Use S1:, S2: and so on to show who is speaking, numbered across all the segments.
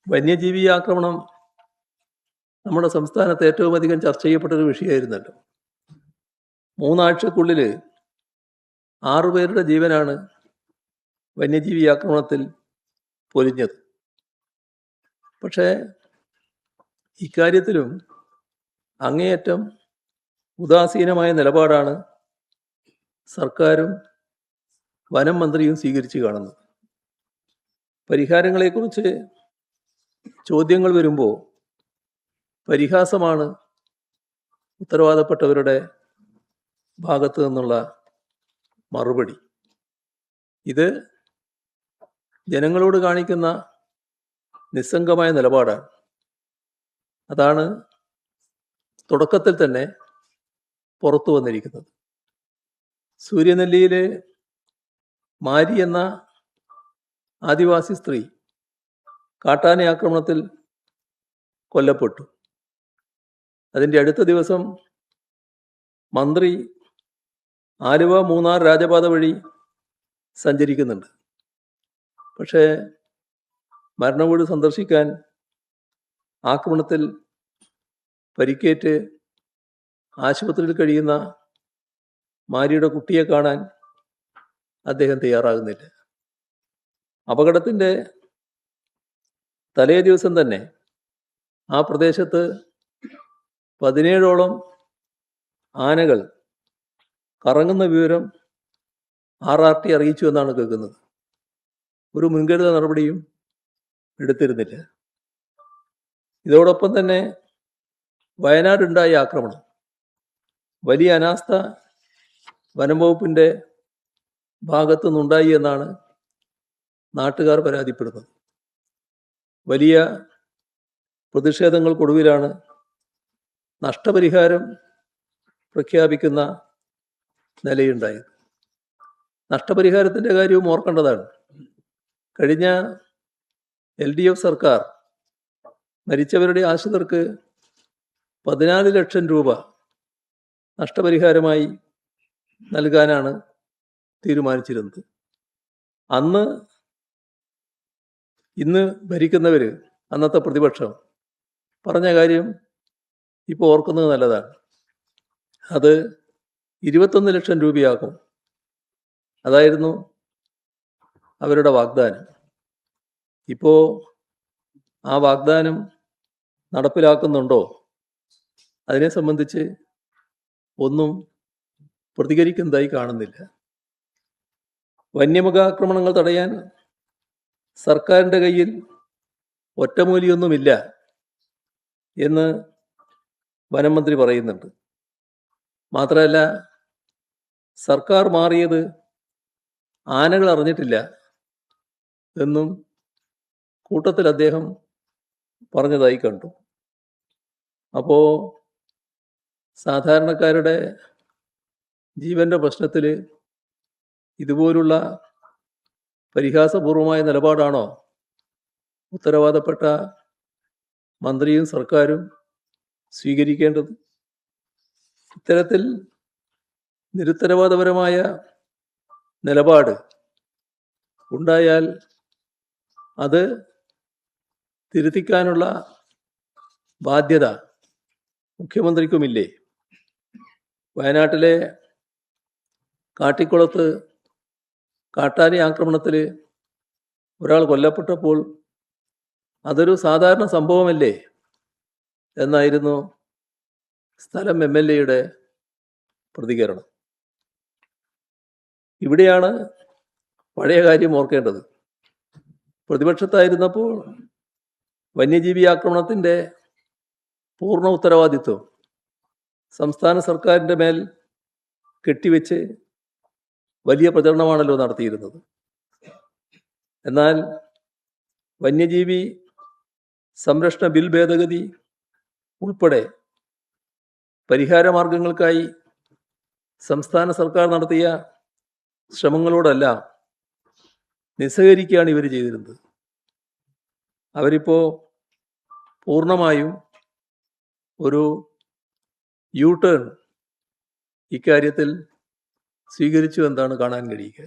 S1: വന്യജീവി ആക്രമണം നമ്മുടെ സംസ്ഥാനത്ത് ഏറ്റവും അധികം ചർച്ച ചെയ്യപ്പെട്ടൊരു വിഷയമായിരുന്നല്ലോ. 3 ആഴ്ചക്കുള്ളിൽ 6 പേരുടെ ജീവനാണ് വന്യജീവി ആക്രമണത്തിൽ പൊലിഞ്ഞത്. പക്ഷേ ഇക്കാര്യത്തിലും അങ്ങേയറ്റം ഉദാസീനമായ നിലപാടാണ് സർക്കാരും വനം മന്ത്രിയും സ്വീകരിച്ചു കാണുന്നത്. പരിഹാരങ്ങളെക്കുറിച്ച് ചോദ്യങ്ങൾ വരുമ്പോൾ പരിഹാസമാണ് ഉത്തരവാദപ്പെട്ടവരുടെ ഭാഗത്തു നിന്നുള്ള മറുപടി. ഇത് ജനങ്ങളോട് കാണിക്കുന്ന നിസ്സംഗമായ നിലപാടാണ്. അതാണ് തുടക്കത്തിൽ തന്നെ പുറത്തു വന്നിരിക്കുന്നത്. സൂര്യനെല്ലിയിലെ മാരി എന്ന ആദിവാസി സ്ത്രീ കാട്ടാന ആക്രമണത്തിൽ കൊല്ലപ്പെട്ടു. അതിൻ്റെ അടുത്ത ദിവസം മന്ത്രി ആലുവ മൂന്നാർ രാജപാത വഴി സഞ്ചരിക്കുന്നുണ്ട്. പക്ഷേ മരണവീട് സന്ദർശിക്കാൻ ആക്രമണത്തിൽ പരിക്കേറ്റ് ആശുപത്രിയിൽ കഴിയുന്ന മാരിയുടെ കുട്ടിയെ കാണാൻ അദ്ദേഹം തയ്യാറാകുന്നില്ല. അപകടത്തിൻ്റെ തലേ ദിവസം തന്നെ ആ പ്രദേശത്ത് 17ഓളം ആനകൾ കറങ്ങുന്ന വിവരം RRT അറിയിച്ചു എന്നാണ് കേൾക്കുന്നത്. ഒരു മുൻകരുതൽ നടപടിയും എടുത്തിരുന്നില്ല. ഇതോടൊപ്പം തന്നെ വയനാടുണ്ടായ ആക്രമണം വലിയ അനാസ്ഥ വനം വകുപ്പിൻ്റെ ഭാഗത്തു നിന്നുണ്ടായി എന്നാണ് നാട്ടുകാർ പരാതിപ്പെടുന്നത്. വലിയ പ്രതിഷേധങ്ങൾക്കൊടുവിലാണ് നഷ്ടപരിഹാരം പ്രഖ്യാപിക്കുന്ന നിലയുണ്ടായത്. നഷ്ടപരിഹാരത്തിൻ്റെ കാര്യവും ഓർക്കേണ്ടതാണ്. കഴിഞ്ഞ LDF സർക്കാർ മരിച്ചവരുടെ ആശ്രിതർക്ക് 14 ലക്ഷം രൂപ നഷ്ടപരിഹാരമായി നൽകാനാണ് തീരുമാനിച്ചിരുന്നത്. ഇന്ന് ഭരിക്കുന്നവർ, അന്നത്തെ പ്രതിപക്ഷം പറഞ്ഞ കാര്യം ഇപ്പോൾ ഓർക്കുന്നത് നല്ലതാണ്. അത് 21 ലക്ഷം രൂപയാകും. അതായിരുന്നു അവരുടെ വാഗ്ദാനം. ഇപ്പോൾ ആ വാഗ്ദാനം നടപ്പിലാക്കുന്നുണ്ടോ? അതിനെ സംബന്ധിച്ച് ഒന്നും പ്രതികരിക്കുന്നതായി കാണുന്നില്ല. വന്യമൃഗാക്രമണങ്ങൾ തടയാൻ സർക്കാരിൻ്റെ കയ്യിൽ ഒറ്റമൂലിയൊന്നുമില്ല എന്ന് വനം മന്ത്രി പറയുന്നുണ്ട്. മാത്രമല്ല, സർക്കാർ മാറിയത് ആനകൾ അറിഞ്ഞിട്ടില്ല എന്നും കൂട്ടത്തിൽ അദ്ദേഹം പറഞ്ഞതായി കണ്ടു. അപ്പോൾ സാധാരണക്കാരുടെ ജീവൻ്റെ പ്രശ്നത്തിൽ ഇതുപോലുള്ള പരിഹാസപൂർവമായ നിലപാടാണോ ഉത്തരവാദപ്പെട്ട മന്ത്രിയും സർക്കാരും സ്വീകരിക്കേണ്ടത്? ഇത്തരത്തിൽ നിരുത്തരവാദപരമായ നിലപാട് ഉണ്ടായാൽ അത് തിരുത്തിക്കാനുള്ള ബാധ്യത മുഖ്യമന്ത്രിക്കുമില്ലേ? വയനാട്ടിലെ കാട്ടിക്കുളത്ത് കാട്ടാന ആക്രമണത്തിൽ ഒരാൾ കൊല്ലപ്പെട്ടപ്പോൾ അതൊരു സാധാരണ സംഭവമല്ലേ എന്നായിരുന്നു സ്ഥലം MLA പ്രതികരണം. ഇവിടെയാണ് പഴയ കാര്യം ഓർക്കേണ്ടത്. പ്രതിപക്ഷത്തായിരുന്നപ്പോൾ വന്യജീവി ആക്രമണത്തിൻ്റെ പൂർണ്ണ ഉത്തരവാദിത്വം സംസ്ഥാന സർക്കാരിൻ്റെ മേൽ കെട്ടിവെച്ച് വലിയ പ്രചരണമാണല്ലോ നടത്തിയിരുന്നത്. എന്നാൽ വന്യജീവി സംരക്ഷണ ബിൽ ഭേദഗതി ഉൾപ്പെടെ പരിഹാരമാർഗങ്ങൾക്കായി സംസ്ഥാന സർക്കാർ നടത്തിയ ശ്രമങ്ങളോടെല്ലാം നിസ്സഹകരിക്കുകയാണ് ഇവർ ചെയ്തിരുന്നത്. അവരിപ്പോൾ പൂർണ്ണമായും ഒരു U-ടേൺ ഇക്കാര്യത്തിൽ സ്വീകരിച്ചു എന്നാണ് കാണാൻ കഴിയുക.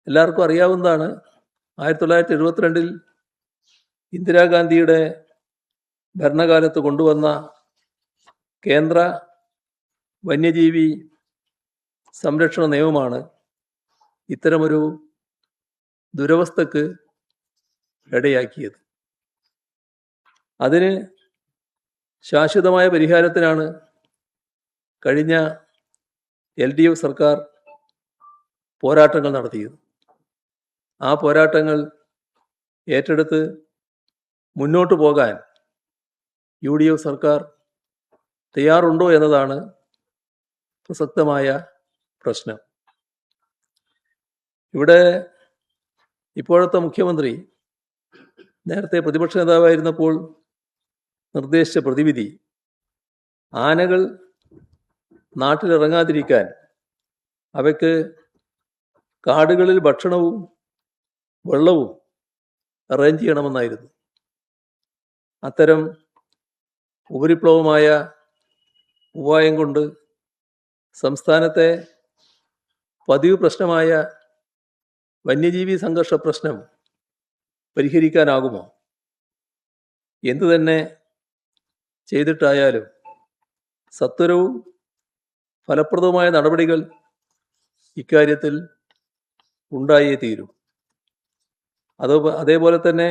S1: എല്ലാവർക്കും അറിയാവുന്നതാണ്, 1972 ഇന്ദിരാഗാന്ധിയുടെ ഭരണകാലത്ത് കൊണ്ടുവന്ന കേന്ദ്ര വന്യജീവി സംരക്ഷണ നിയമമാണ് ഇത്തരമൊരു ദുരവസ്ഥക്ക് ഇടയാക്കിയത്. അതിന് ശാശ്വതമായ പരിഹാരത്തിനാണ് കഴിഞ്ഞ LDF സർക്കാർ പോരാട്ടങ്ങൾ നടത്തിയത്. ആ പോരാട്ടങ്ങൾ ഏറ്റെടുത്ത് മുന്നോട്ട് പോകാൻ UDF സർക്കാർ തയ്യാറുണ്ടോ എന്നതാണ് പ്രസക്തമായ പ്രശ്നം. ഇവിടെ ഇപ്പോഴത്തെ മുഖ്യമന്ത്രി നേരത്തെ പ്രതിപക്ഷ നേതാവായിരുന്നപ്പോൾ നിർദ്ദേശിച്ച പ്രതിവിധി ആനകൾ നാട്ടിലിറങ്ങാതിരിക്കാൻ അവയ്ക്ക് കാടുകളിൽ ഭക്ഷണവും വെള്ളവും അറേഞ്ച് ചെയ്യണമെന്നായിരുന്നു. അത്തരം ഉപരിപ്ലവമായ ഉപായം കൊണ്ട് സംസ്ഥാനത്തെ പതിവ് പ്രശ്നമായ വന്യജീവി സംഘർഷ പ്രശ്നം പരിഹരിക്കാനാകുമോ? എന്തു തന്നെ ചെയ്തിട്ടായാലും സത്വരവും ഫലപ്രദവുമായ നടപടികൾ ഇക്കാര്യത്തിൽ ഉണ്ടായേ തീരും. അതേപോലെ തന്നെ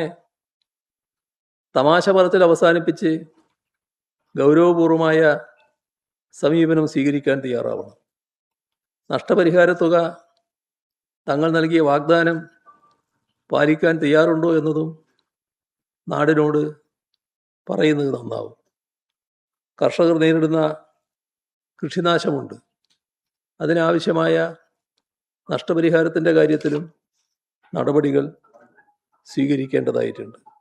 S1: തമാശ പറച്ചിൽ അവസാനിപ്പിച്ച് ഗൗരവപൂർവമായ സമീപനം സ്വീകരിക്കാൻ തയ്യാറാവണം. നഷ്ടപരിഹാര തുക തങ്ങൾ നൽകിയ വാഗ്ദാനം പാലിക്കാൻ തയ്യാറുണ്ടോ എന്നതും നാടിനോട് പറയുന്നത് നന്നാവും. കർഷകർ നേരിടുന്ന കൃഷിനാശമുണ്ട്. അതിനാവശ്യമായ നഷ്ടപരിഹാരത്തിൻ്റെ കാര്യത്തിലും നടപടികൾ സ്വീകരിക്കേണ്ടതായിട്ടുണ്ട്.